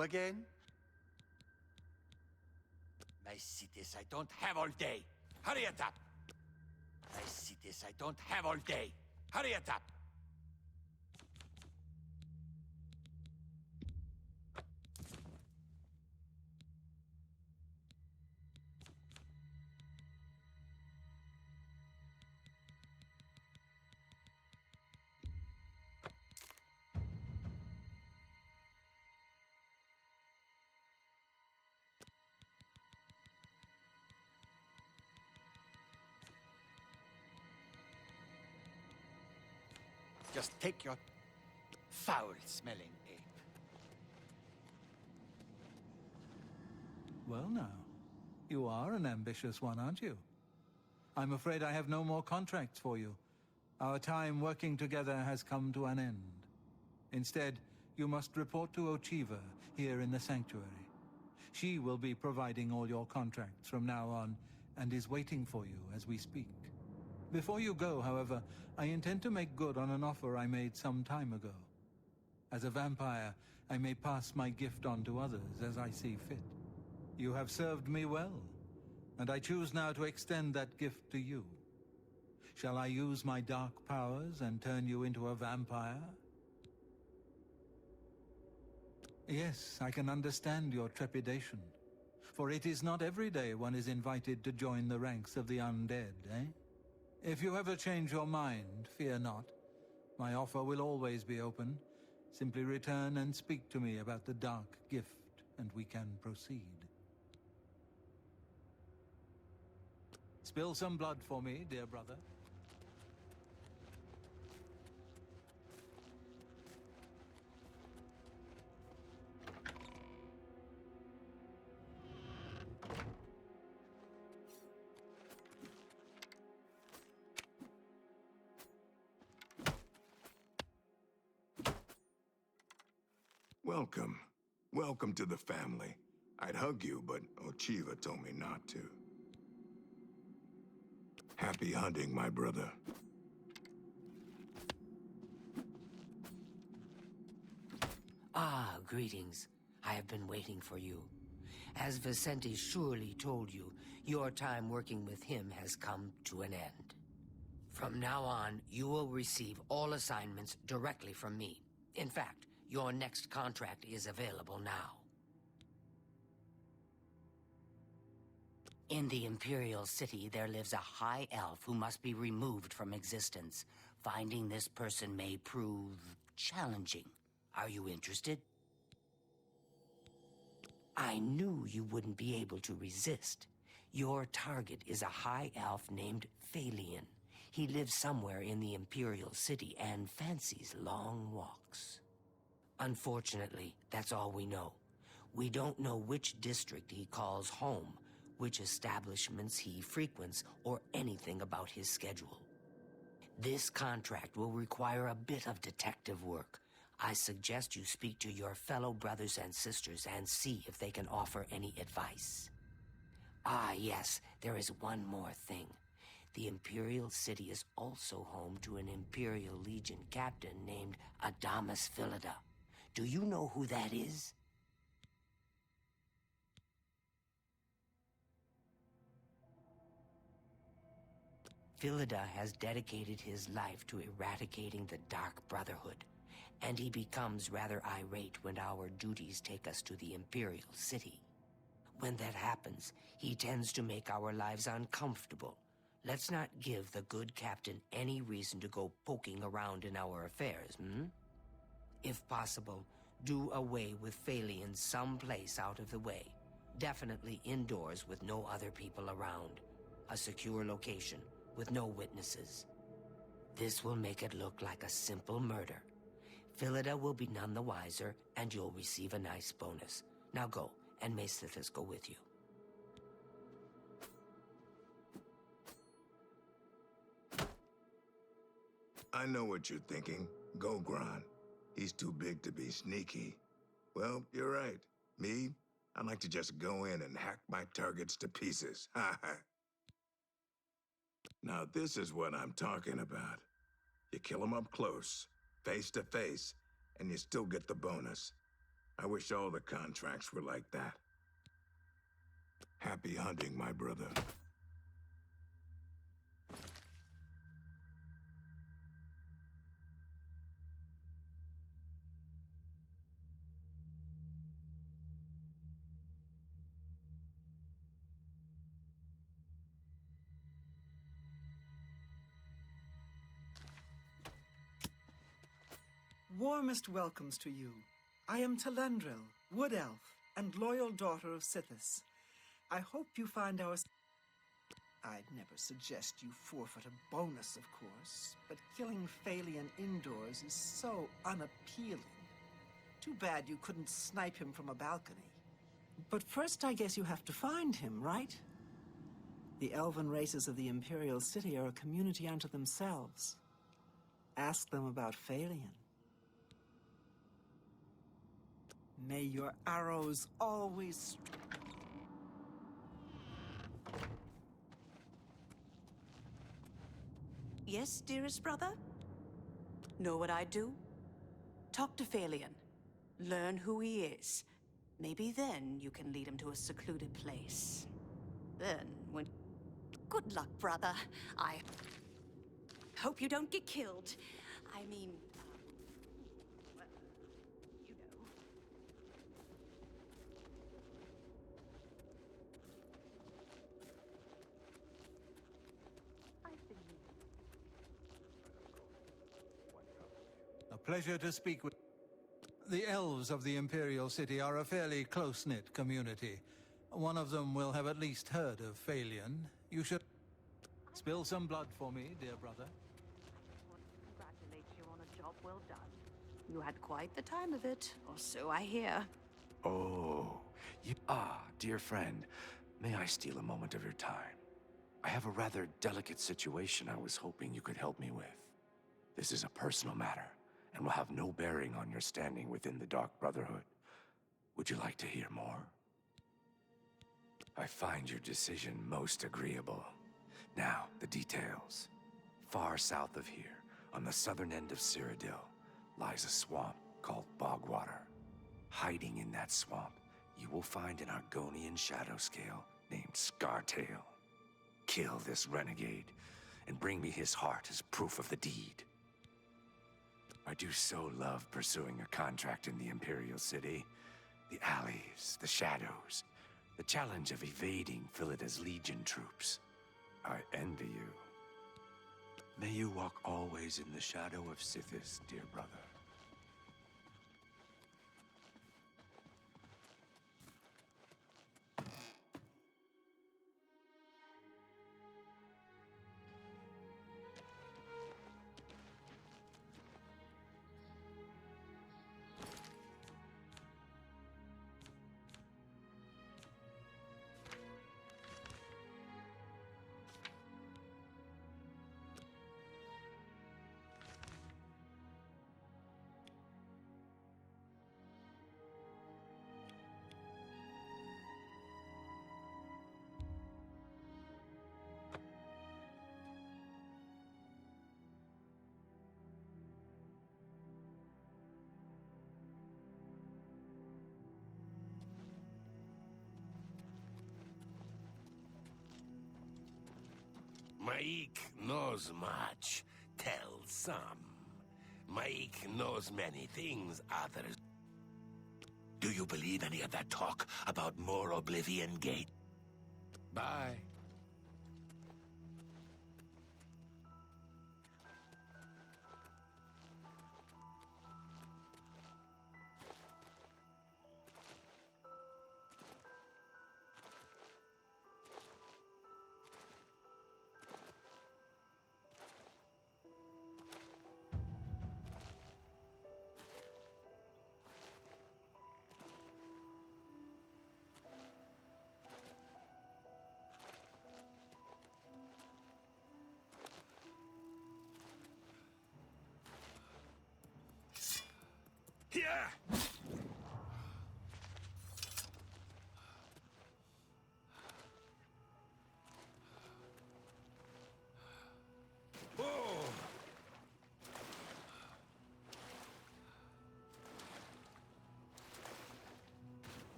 you again? My cities, I don't have all day. Hurry it up! My cities, I don't have all day. Hurry it up! Just take your foul-smelling ape. Well now, you are an ambitious one, aren't you? I'm afraid I have no more contracts for you. Our time working together has come to an end. Instead, you must report to Ochiva here in the Sanctuary. She will be providing all your contracts from now on, and is waiting for you as we speak. Before you go, however, I intend to make good on an offer I made some time ago. As a vampire, I may pass my gift on to others as I see fit. You have served me well, and I choose now to extend that gift to you. Shall I use my dark powers and turn you into a vampire? Yes, I can understand your trepidation, for it is not every day one is invited to join the ranks of the undead, eh? If you ever change your mind, fear not. My offer will always be open. Simply return and speak to me about the dark gift, and we can proceed. Spill some blood for me, dear brother. Welcome. Welcome to the family. I'd hug you, but Ochiva told me not to. Happy hunting, my brother. Ah, greetings. I have been waiting for you. As Vicente surely told you, your time working with him has come to an end. From now on, you will receive all assignments directly from me. In fact, your next contract is available now. In the Imperial City, there lives a high elf who must be removed from existence. Finding this person may prove challenging. Are you interested? I knew you wouldn't be able to resist. Your target is a high elf named Phalion. He lives somewhere in the Imperial City and fancies long walks. Unfortunately, that's all we know. We don't know which district he calls home, which establishments he frequents, or anything about his schedule. This contract will require a bit of detective work. I suggest you speak to your fellow brothers and sisters and see if they can offer any advice. Ah, yes, there is one more thing. The Imperial City is also home to an Imperial Legion captain named Adamus Philida. Do you know who that is? Philida has dedicated his life to eradicating the Dark Brotherhood, and he becomes rather irate when our duties take us to the Imperial City. When that happens, he tends to make our lives uncomfortable. Let's not give the good captain any reason to go poking around in our affairs, If possible, do away with Phalion someplace out of the way. Definitely indoors with no other people around. A secure location with no witnesses. This will make it look like a simple murder. Philida will be none the wiser, and you'll receive a nice bonus. Now go, and may Sithis go with you. I know what you're thinking. Gogron. He's too big to be sneaky. Well, you're right. Me, I like to just go in and hack my targets to pieces. Ha ha. Now this is what I'm talking about. You kill him up close, face to face, and you still get the bonus. I wish all the contracts were like that. Happy hunting, my brother. Warmest welcomes to you. I am Telendril, Wood Elf, and loyal daughter of Sithis. I hope you find our... I'd never suggest you forfeit a bonus, of course, but killing Phalion indoors is so unappealing. Too bad you couldn't snipe him from a balcony. But first, I guess you have to find him, right? The elven races of the Imperial City are a community unto themselves. Ask them about Phalion. May your arrows always... Yes, dearest brother? Know what I'd do? Talk to Phalion. Learn who he is. Maybe then you can lead him to a secluded place. Then, when... Good luck, brother. I hope you don't get killed. I mean... well, you know. A pleasure to speak with... The elves of the Imperial City are a fairly close-knit community. One of them will have at least heard of Phalion. You should... Spill some blood for me, dear brother. I want to congratulate you on a job well done. You had quite the time of it, or so I hear. Oh, you... Ah, dear friend, may I steal a moment of your time? I have a rather delicate situation I was hoping you could help me with. This is a personal matter, and will have no bearing on your standing within the Dark Brotherhood. Would you like to hear more? I find your decision most agreeable. Now, the details. Far south of here, on the southern end of Cyrodiil, lies a swamp called Bogwater. Hiding in that swamp, you will find an Argonian shadow scale named Scartail. Kill this renegade, and bring me his heart as proof of the deed. I do so love pursuing a contract in the Imperial City. The alleys, the shadows, the challenge of evading Philida's Legion troops. I envy you. May you walk always in the shadow of Sithis, dear brother. Maik knows much, tells some. Maik knows many things others. Do you believe any of that talk about more Oblivion Gate? Bye.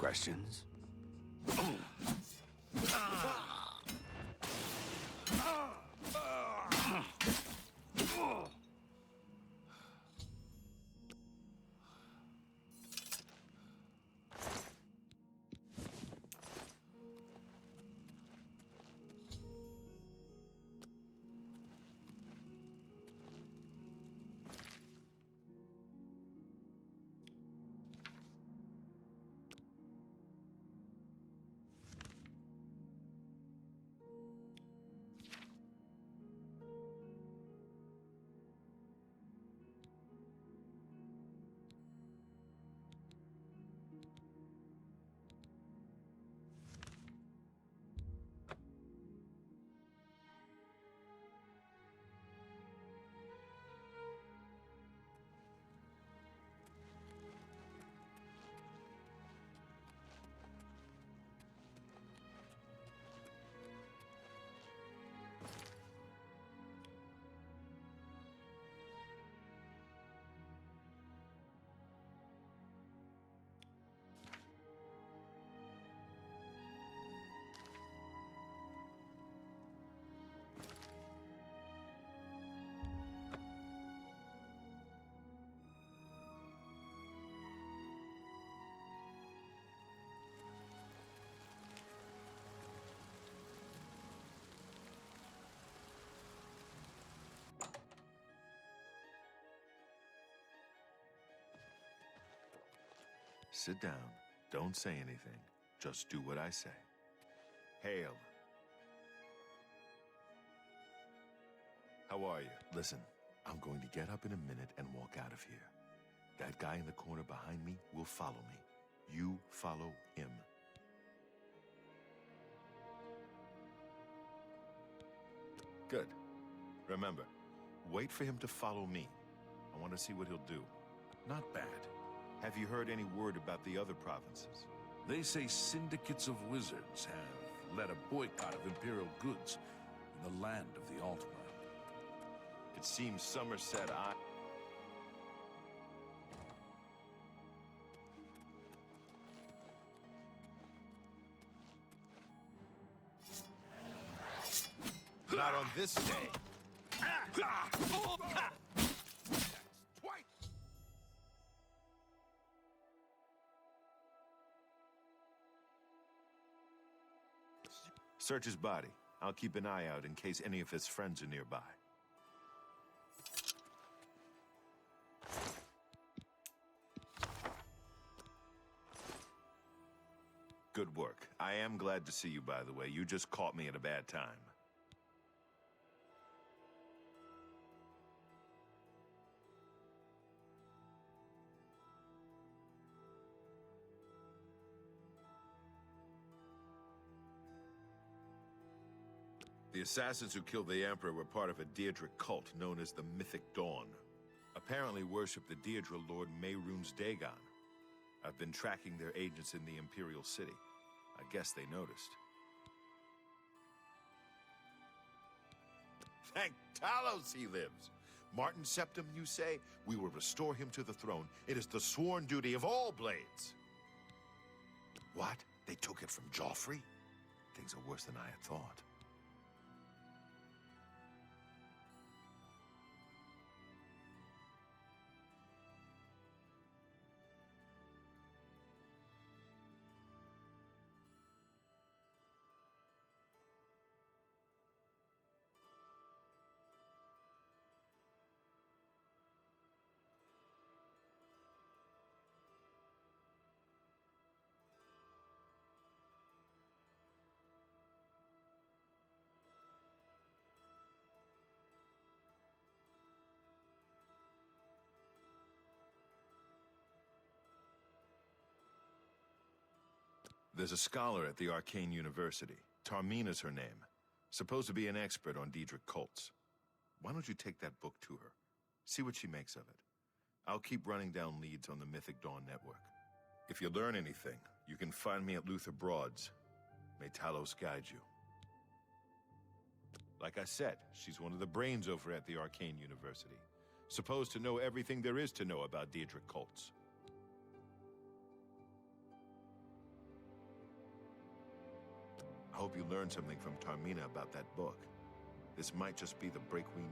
questions? Sit down. Don't say anything. Just do what I say. Hail. How are you? Listen, I'm going to get up in a minute and walk out of here. That guy in the corner behind me will follow me. You follow him. Good. Remember, wait for him to follow me. I want to see what he'll do. Not bad. Have you heard any word about the other provinces? They say syndicates of wizards have led a boycott of Imperial goods in the land of the Altman. It seems Somerset I... Not on this day. Search his body. I'll keep an eye out in case any of his friends are nearby. Good work. I am glad to see you, by the way. You just caught me at a bad time. The assassins who killed the Emperor were part of a Daedric cult known as the Mythic Dawn. Apparently worship the Daedra Lord Mehrunes Dagon. I've been tracking their agents in the Imperial City. I guess they noticed. Thank Talos he lives! Martin Septim, you say? We will restore him to the throne. It is the sworn duty of all Blades. What? They took it from Joffrey? Things are worse than I had thought. There's a scholar at the Arcane University. Tarmina's her name. Supposed to be an expert on Daedric cults. Why don't you take that book to her? See what she makes of it. I'll keep running down leads on the Mythic Dawn network. If you learn anything, you can find me at Luther Broad's. May Talos guide you. Like I said, she's one of the brains over at the Arcane University. Supposed to know everything there is to know about Daedric cults. Hope you learned something from Tarmina about that book. This might just be the break we need.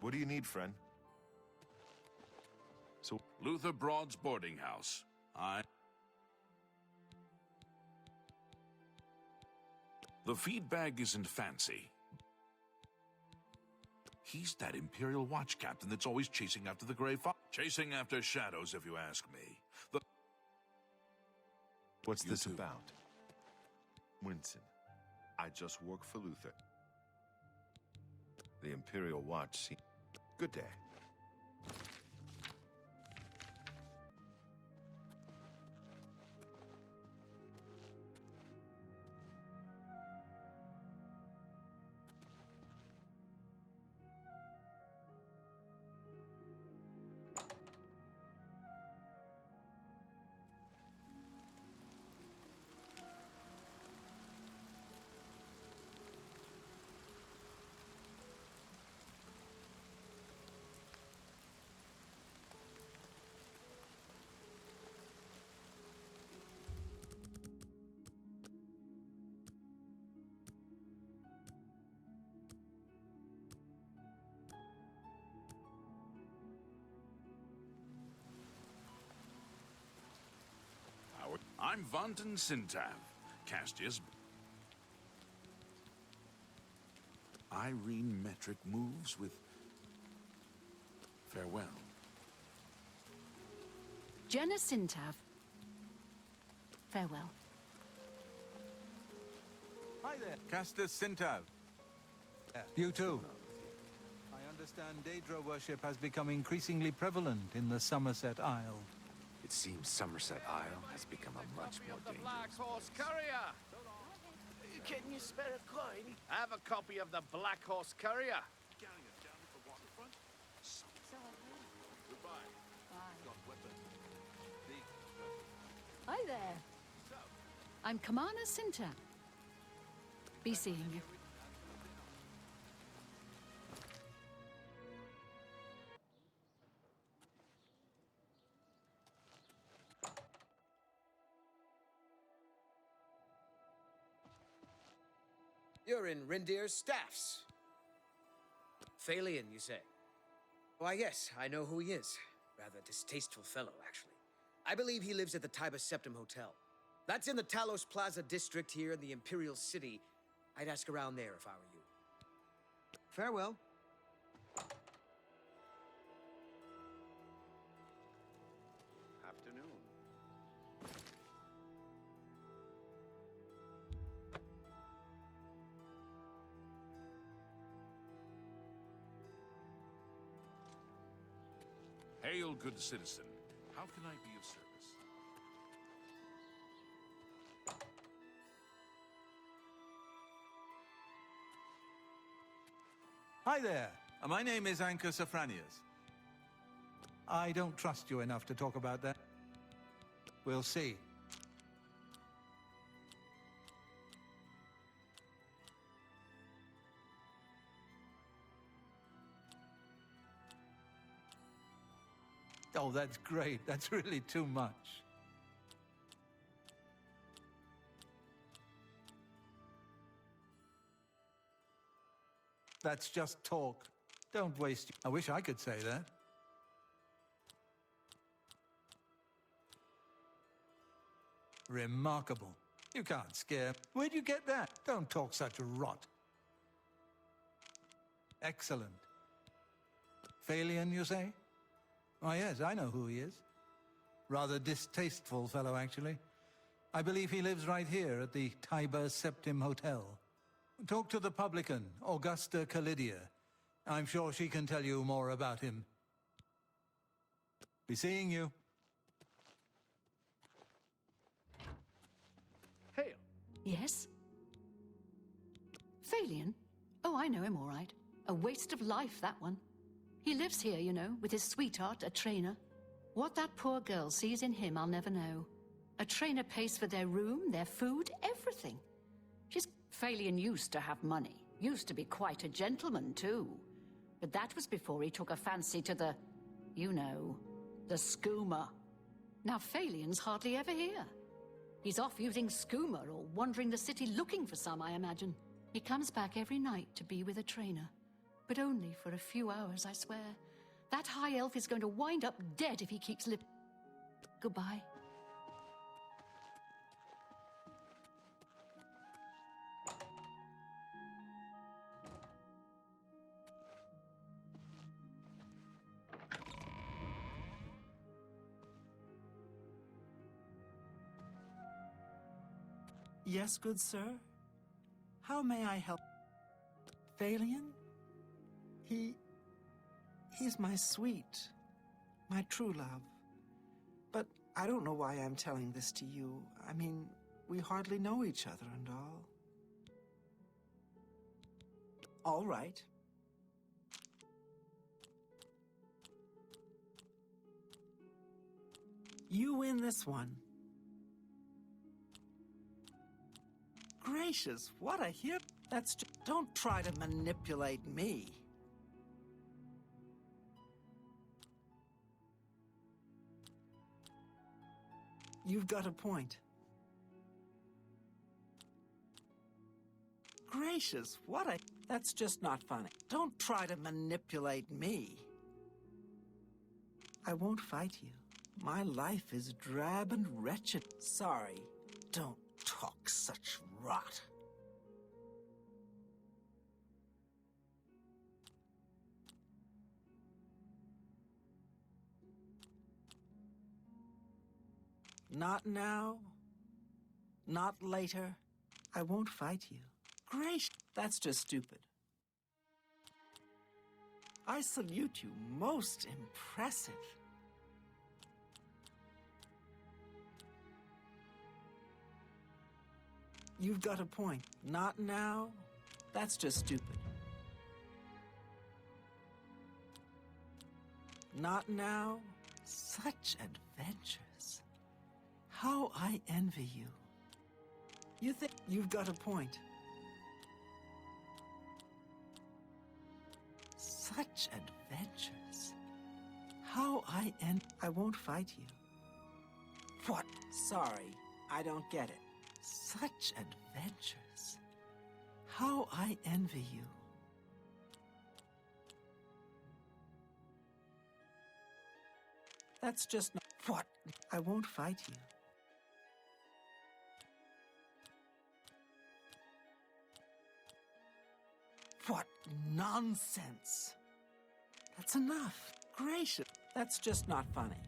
What do you need, friend? So, Luther Broad's boarding house. The feed bag isn't fancy. He's that Imperial Watch captain that's always chasing after the Grey Fox. Chasing after shadows, if you ask me. What's You this too. about? Winston, I just work for Luther. The Imperial Watch. Good day. I'm Vanton Sintav, Castia's. Irene Metric moves with farewell. Jenna Sintav. Farewell. Hi there. Castus Sintav. You too. I understand Daedra worship has become increasingly prevalent in the Somerset Isle. It seems Somerset Isle has become a much more dangerous. Black Horse Courier! Can you spare a coin? Have a copy of the Black Horse Courier. Hi there. I'm Kamana Sintav. Be seeing you. You're in Rindir's staffs. Phalion, you say? Why, yes, I know who he is. Rather distasteful fellow, actually. I believe he lives at the Tiber Septim Hotel. That's in the Talos Plaza district here in the Imperial City. I'd ask around there if I were you. Farewell. Afternoon. Hail, good citizen. How can I be of service? Hi there. My name is Anchor Safranius. I don't trust you enough to talk about that. We'll see. Oh, that's great. That's really too much. That's just talk. Don't waste. I wish I could say that. Remarkable. You can't scare. Where'd you get that? Don't talk such rot. Excellent. Phalion, you say? Oh, yes, I know who he is. Rather distasteful fellow, actually. I believe he lives right here at the Tiber Septim Hotel. Talk to the publican, Augusta Calidia. I'm sure she can tell you more about him. Be seeing you. Hail. Yes? Phalion? Oh, I know him all right. A waste of life, that one. He lives here, you know, with his sweetheart, a trainer. What that poor girl sees in him, I'll never know. A trainer pays for their room, their food, everything. Phalion used to have money. Used to be quite a gentleman, too. But that was before he took a fancy to the, you know, the skooma. Now Phalion's hardly ever here. He's off using skooma or wandering the city looking for some, I imagine. He comes back every night to be with a trainer. But only for a few hours, I swear. That high elf is going to wind up dead if he keeps Goodbye. Yes, good sir? How may I help? Phalion? He's my sweet, my true love. But I don't know why I'm telling this to you. I mean, we hardly know each other and all. All right. You win this one. Gracious, what a hip. That's just... Don't try to manipulate me. You've got a point. Gracious, what a... That's just not funny. Don't try to manipulate me. I won't fight you. My life is drab and wretched. Sorry, don't talk such rot. Not now. Not later. I won't fight you. Gracious, that's just stupid. I salute you. Most impressive. You've got a point. Not now. That's just stupid. Not now. Such adventures. How I envy you. You think you've got a point. Such adventures. How I won't fight you. What? Sorry, I don't get it. Such adventures. How I envy you. That's just not... What? I won't fight you. What nonsense. That's enough. Gracious. That's just not funny.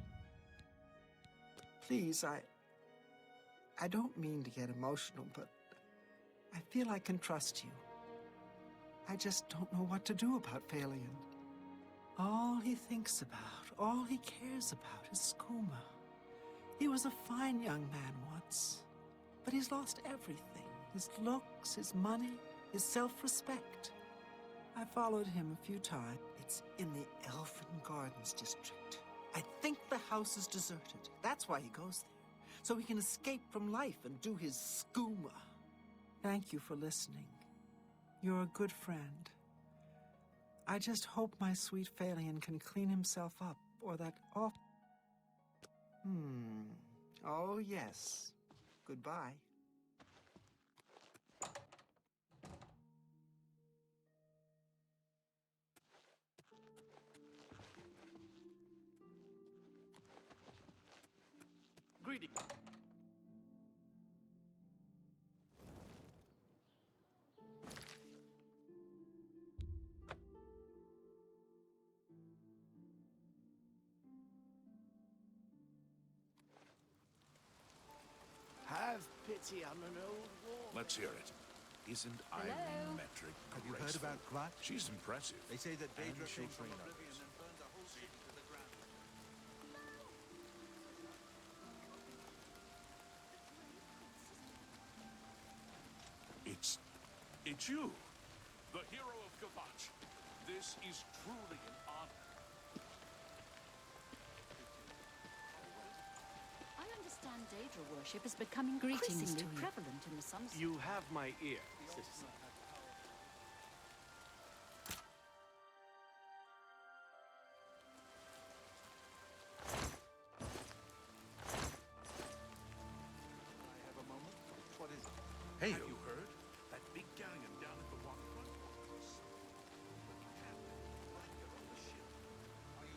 Please, I don't mean to get emotional, but I feel I can trust you. I just don't know what to do about Phalion. All he thinks about, all he cares about is skooma. He was a fine young man once, but he's lost everything. His looks, his money, his self-respect. I followed him a few times. It's in the Elfin Gardens district. I think the house is deserted. That's why he goes there. So he can escape from life and do his skooma. Thank you for listening. You're a good friend. I just hope my sweet Phalion can clean himself up, or that off... Oh, yes. Goodbye. Greetings. Have pity on an old war. Let's hear it. Isn't Irene Metric Have you heard graceful? about Glut? She's impressive. They say that And Daedra she'll came from train Oblivion others. and burned the whole city to the ground. It's you, the hero of Kavach. This is truly an honor. I understand Daedra worship is becoming increasingly prevalent in the Sunset. You have my ear, citizen. Hey, have you heard? That big galleon down at the waterfront? The captain might get on the ship. Are you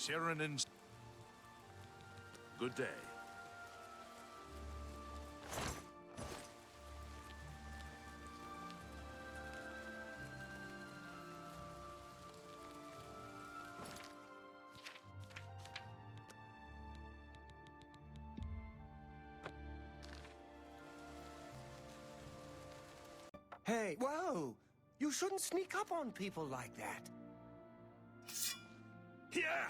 sure? Sharon's. Good day. Hey, whoa! You shouldn't sneak up on people like that. Here!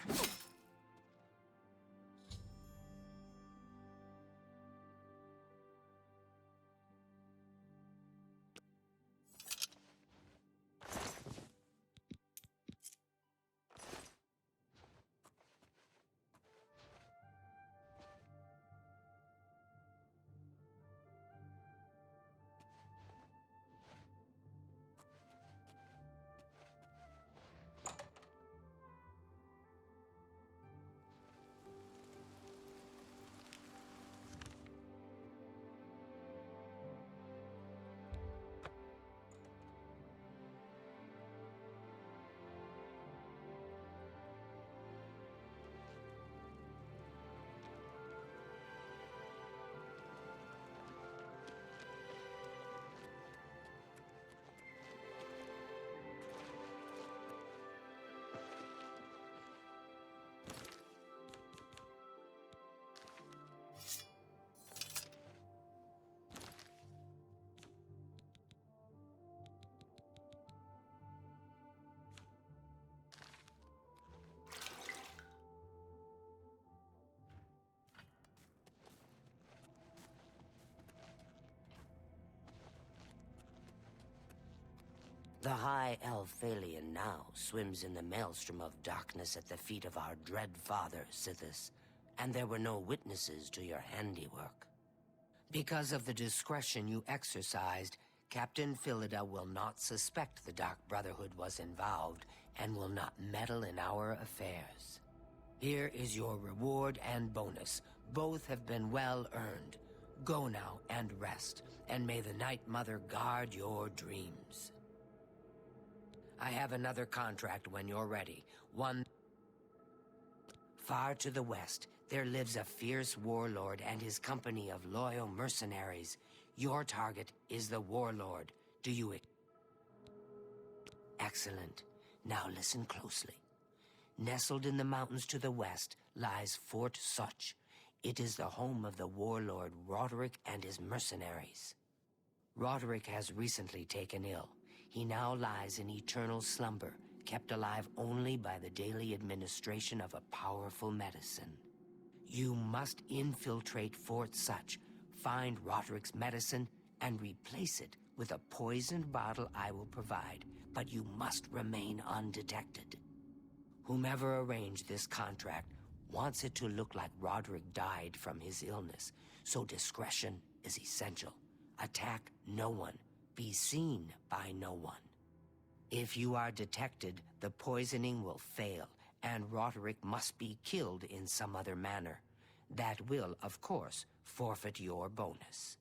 The High Elf Phalion now swims in the maelstrom of darkness at the feet of our dread father, Sithis, and there were no witnesses to your handiwork. Because of the discretion you exercised, Captain Philida will not suspect the Dark Brotherhood was involved and will not meddle in our affairs. Here is your reward and bonus. Both have been well earned. Go now and rest, and may the Night Mother guard your dreams. I have another contract when you're ready. One far to the west, there lives a fierce warlord and his company of loyal mercenaries. Your target is the warlord. Do you... Excellent. Now listen closely. Nestled in the mountains to the west lies Fort Such. It is the home of the warlord Roderick and his mercenaries. Roderick has recently taken ill. He now lies in eternal slumber, kept alive only by the daily administration of a powerful medicine. You must infiltrate Fort Such, find Roderick's medicine, and replace it with a poisoned bottle I will provide, but you must remain undetected. Whomever arranged this contract wants it to look like Roderick died from his illness, so discretion is essential. Attack no one. Be seen by no one. If you are detected, the poisoning will fail, and Roderick must be killed in some other manner. That will, of course, forfeit your bonus.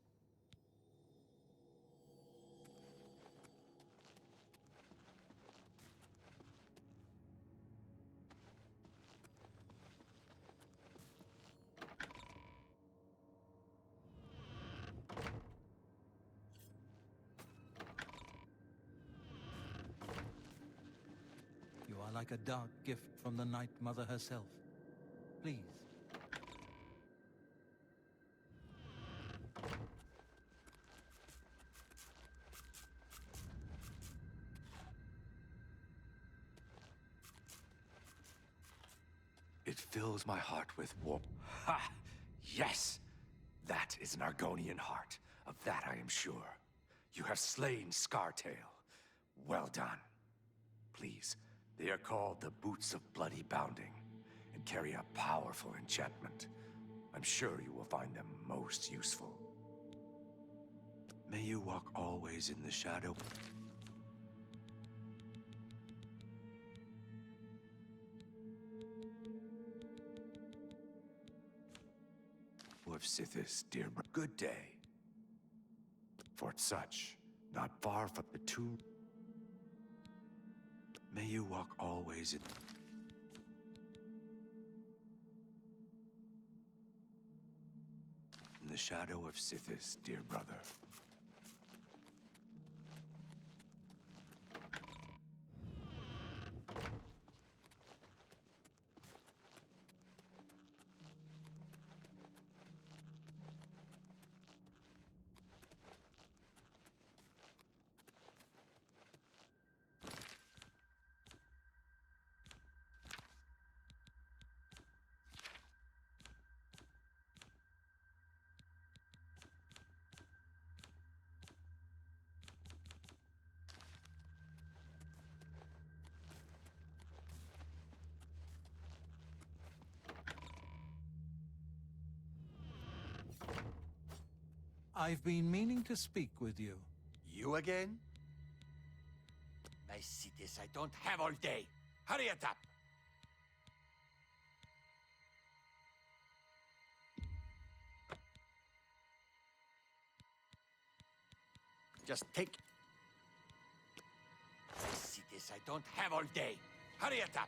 You are like a dark gift from the Night Mother herself. Please. It fills my heart with warmth. Ha! Yes! That is an Argonian heart. Of that I am sure. You have slain Scartail. Well done. Please, they are called the Boots of Bloody Bounding. And carry a powerful enchantment. I'm sure you will find them most useful. May you walk always in the shadow. Of Sithis, dear good day. For such, not far from the tomb. May you walk always in the shadow of Sithis, dear brother. I've been meaning to speak with you. You again? My cities I don't have all day. Hurry it up! Just take... My cities I don't have all day. Hurry it up!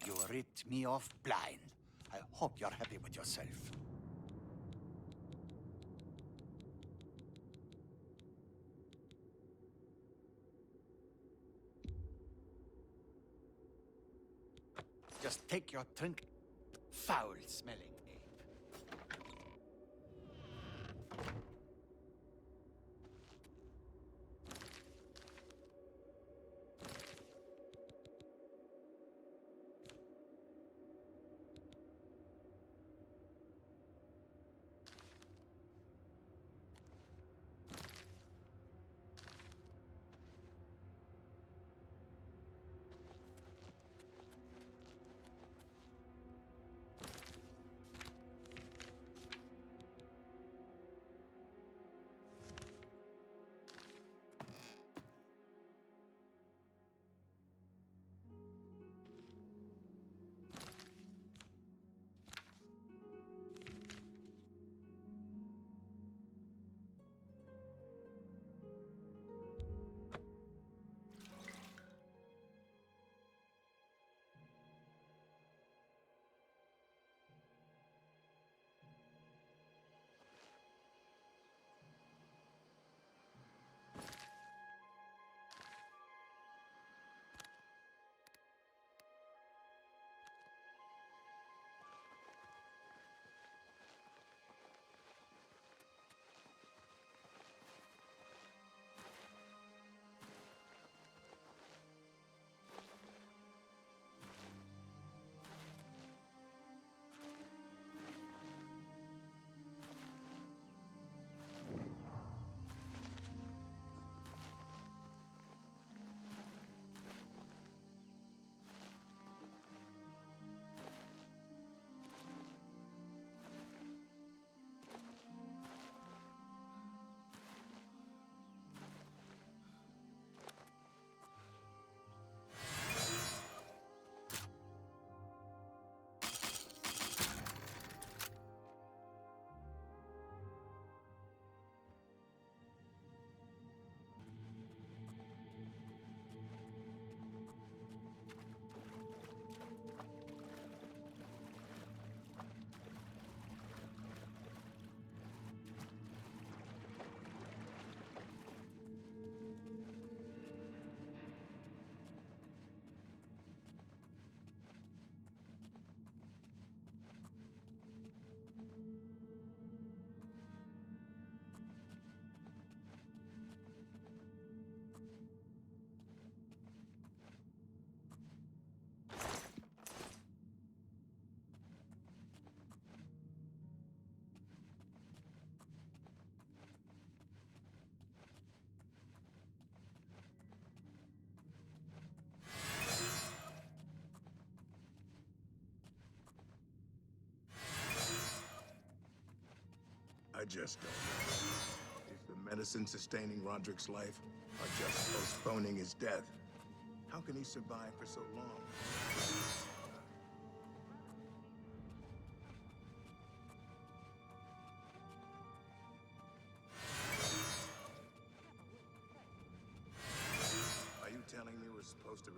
You ripped me off blind. I hope you're happy with yourself. Just take your drink. Foul-smelling ape. I just don't know. Is the medicine sustaining Roderick's life, or just postponing his death? How can he survive for so long? Are you telling me we're supposed to...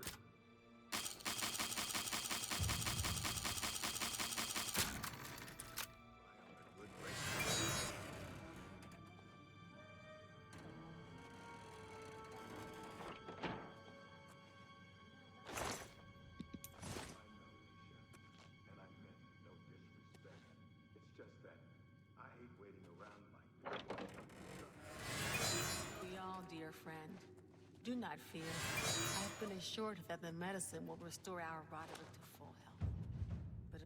We all, dear friend. Do not fear. I've been assured that the medicine will restore our Roderick to full health. But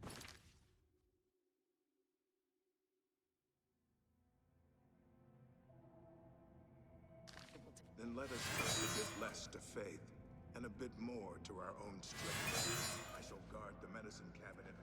Then let us trust a bit less to faith, and a bit more to our own strength. I shall guard the medicine cabinet.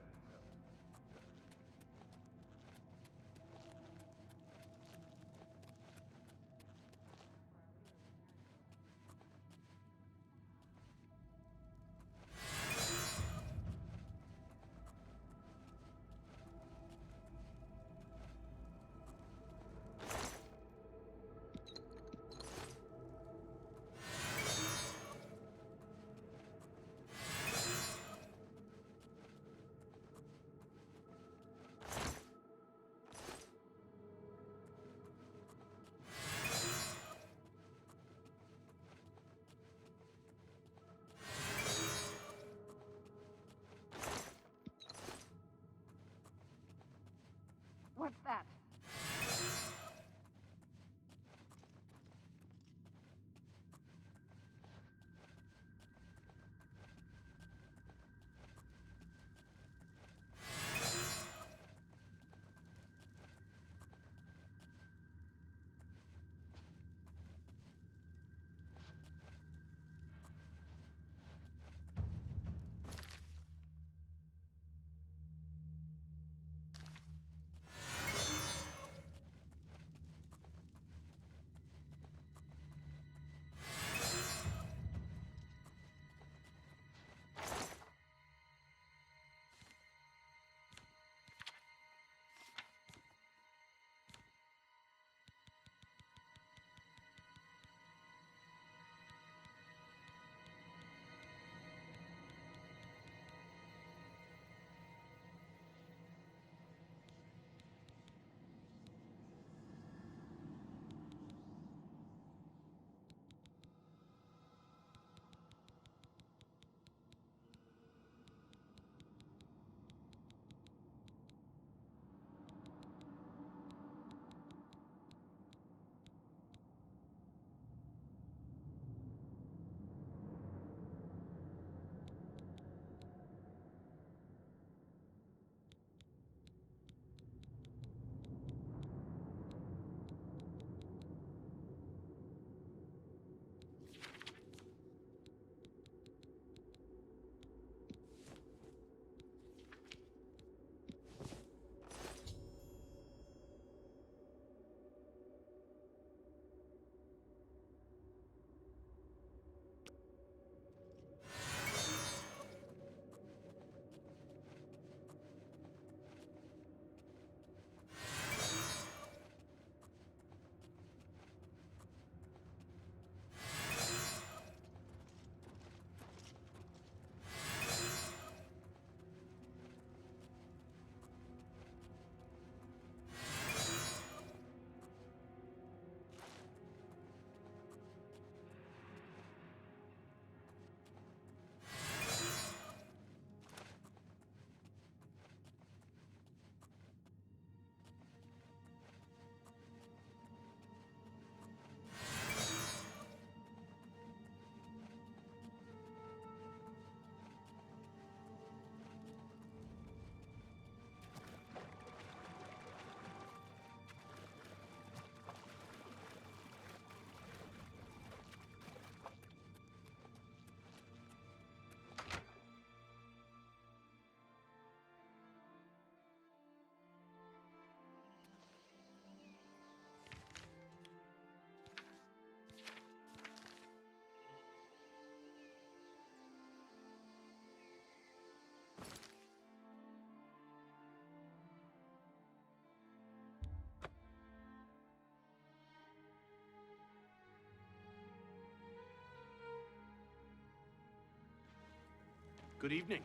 Good evening.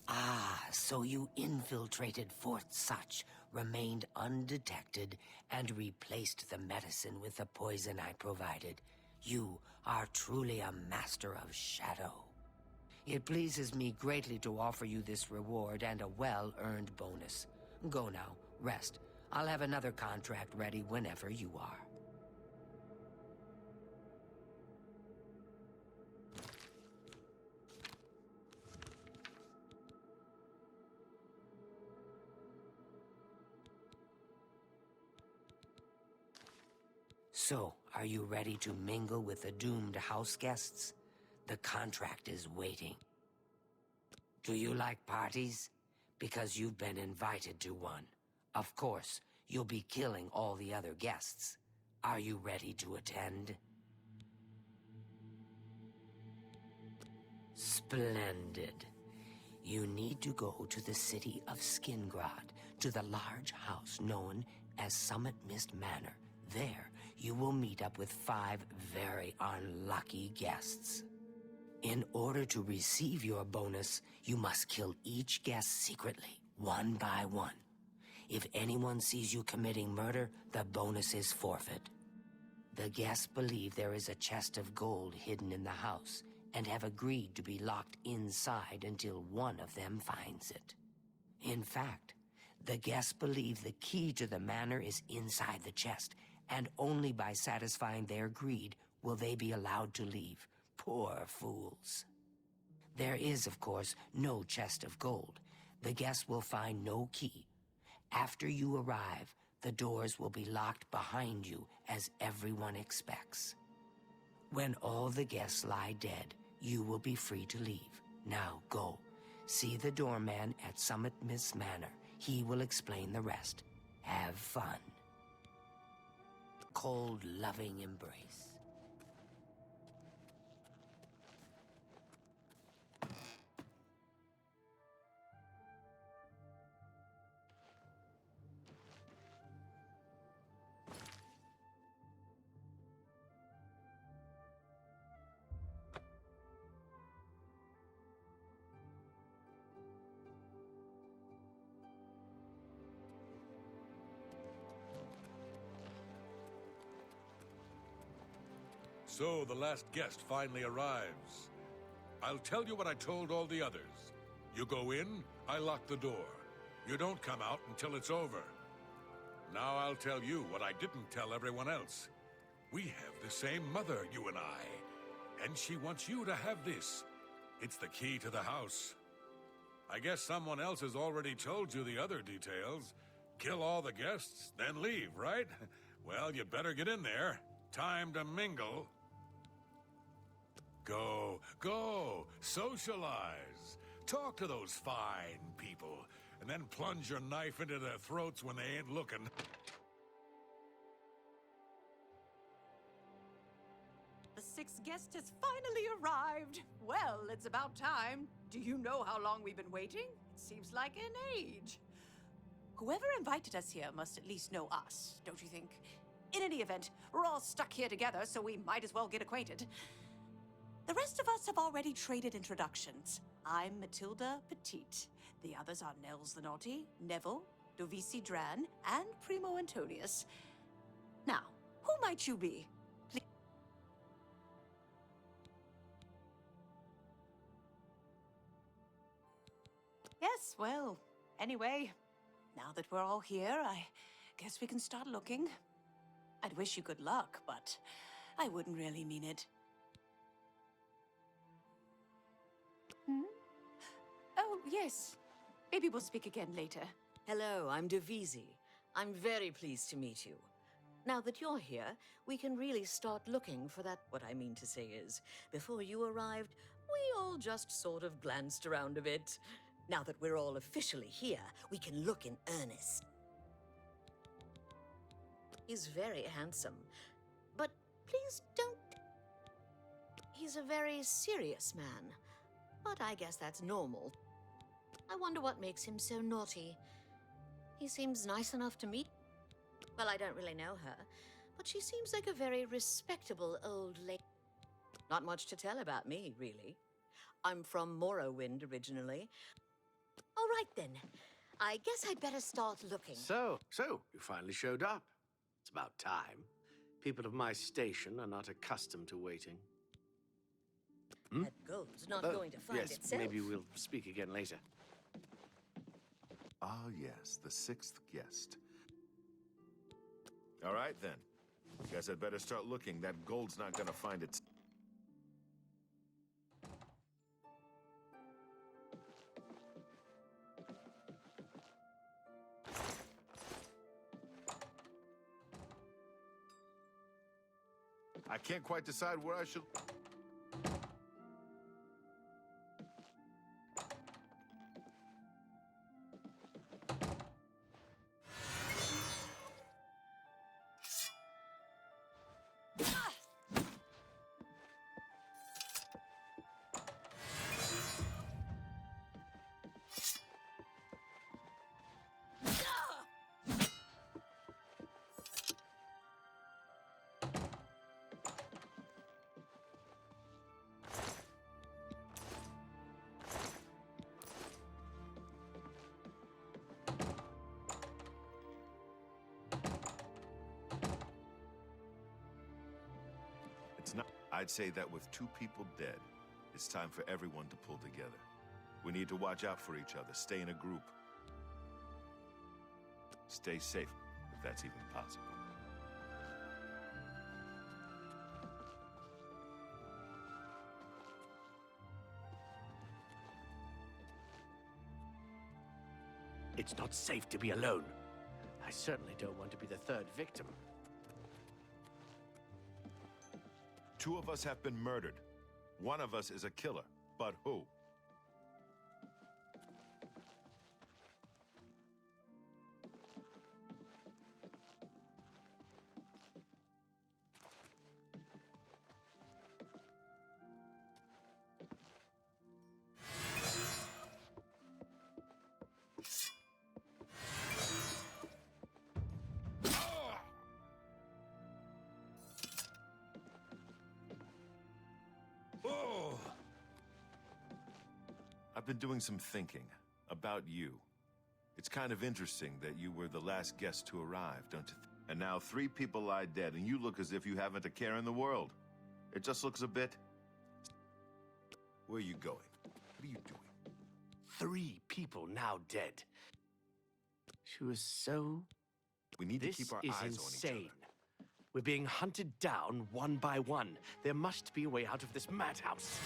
Ah, so you infiltrated Fort Such, remained undetected, and replaced the medicine with the poison I provided. You are truly a master of shadow. It pleases me greatly to offer you this reward and a well-earned bonus. Go now, rest. I'll have another contract ready whenever you are. So, are you ready to mingle with the doomed house guests? The contract is waiting. Do you like parties? Because you've been invited to one. Of course, you'll be killing all the other guests. Are you ready to attend? Splendid. You need to go to the city of Skingrad, to the large house known as Summit Mist Manor. There, you will meet up with 5 very unlucky guests. In order to receive your bonus, you must kill each guest secretly, one by one. If anyone sees you committing murder, the bonus is forfeit. The guests believe there is a chest of gold hidden in the house, and have agreed to be locked inside until one of them finds it. In fact, the guests believe the key to the manor is inside the chest, and only by satisfying their greed will they be allowed to leave. Poor fools. There is, of course, no chest of gold. The guests will find no key. After you arrive, the doors will be locked behind you, as everyone expects. When all the guests lie dead, you will be free to leave. Now go. See the doorman at Summit Mist Manor. He will explain the rest. Have fun. Cold, loving embrace. So the last guest finally arrives. I'll tell you what I told all the others. You go in, I lock the door. You don't come out until it's over. Now I'll tell you what I didn't tell everyone else. We have the same mother, you and I. And she wants you to have this. It's the key to the house. I guess someone else has already told you the other details. Kill all the guests, then leave, right? Well, you better get in there. Time to mingle. Go, socialize. Talk to those fine people, and then plunge your knife into their throats when they ain't looking. The 6th guest has finally arrived. Well, it's about time. Do you know how long we've been waiting? It seems like an age. Whoever invited us here must at least know us, don't you think? In any event, we're all stuck here together, so we might as well get acquainted. The rest of us have already traded introductions. I'm Matilda Petite. The others are Nels the Naughty, Neville, Dovisi Dran, and Primo Antonius. Now, who might you be? Please. Yes, well, anyway, now that we're all here, I guess we can start looking. I'd wish you good luck, but I wouldn't really mean it. Oh, yes. Maybe we'll speak again later. Hello, I'm Dovisi. I'm very pleased to meet you. Now that you're here, we can really start looking for that. What I mean to say is, before you arrived, we all just sort of glanced around a bit. Now that we're all officially here, we can look in earnest. He's very handsome. But please don't... He's a very serious man. But I guess that's normal. I wonder what makes him so naughty. He seems nice enough to meet. Well, I don't really know her, but she seems like a very respectable old lady. Not much to tell about me, really. I'm from Morrowind originally. All right, then. I guess I'd better start looking. So, you finally showed up. It's about time. People of my station are not accustomed to waiting. That gold's not going to find yes, itself. maybe we'll speak again later. Ah, yes, the sixth guest. All right, then. Guess I'd better start looking. That gold's not gonna find its... I can't quite decide where I should... It's not... I'd say that with 2 people dead, it's time for everyone to pull together. We need to watch out for each other, stay in a group. Stay safe, if that's even possible. It's not safe to be alone. I certainly don't want to be the third victim. 2 of us have been murdered. 1 of us is a killer. But who? I've been doing some thinking about you. It's kind of interesting that you were the last guest to arrive, don't you? And now 3 people lie dead, and you look as if you haven't a care in the world. It just looks a bit... Where are you going? What are you doing? 3 people now dead. She was so... We need to keep our eyes on each other. We're being hunted down one by one. There must be a way out of this madhouse.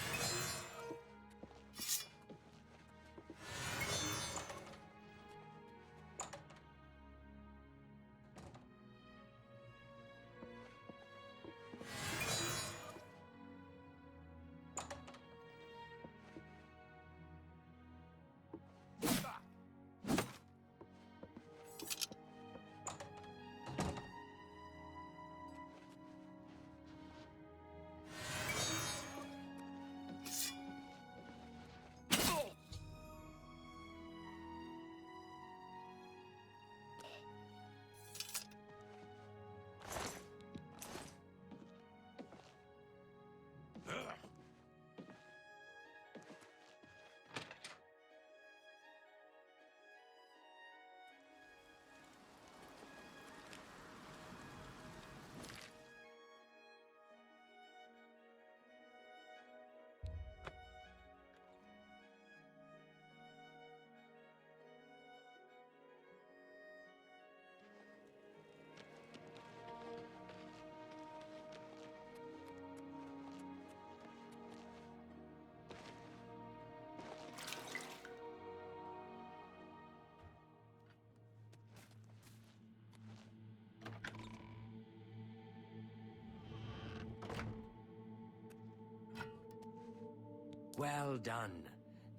Well done.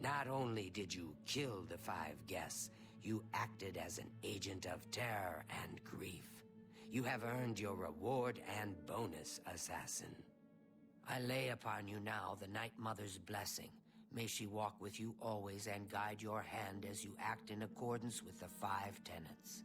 Not only did you kill the 5 guests, you acted as an agent of terror and grief. You have earned your reward and bonus, assassin. I lay upon you now the Night Mother's blessing. May she walk with you always and guide your hand as you act in accordance with the 5 tenets.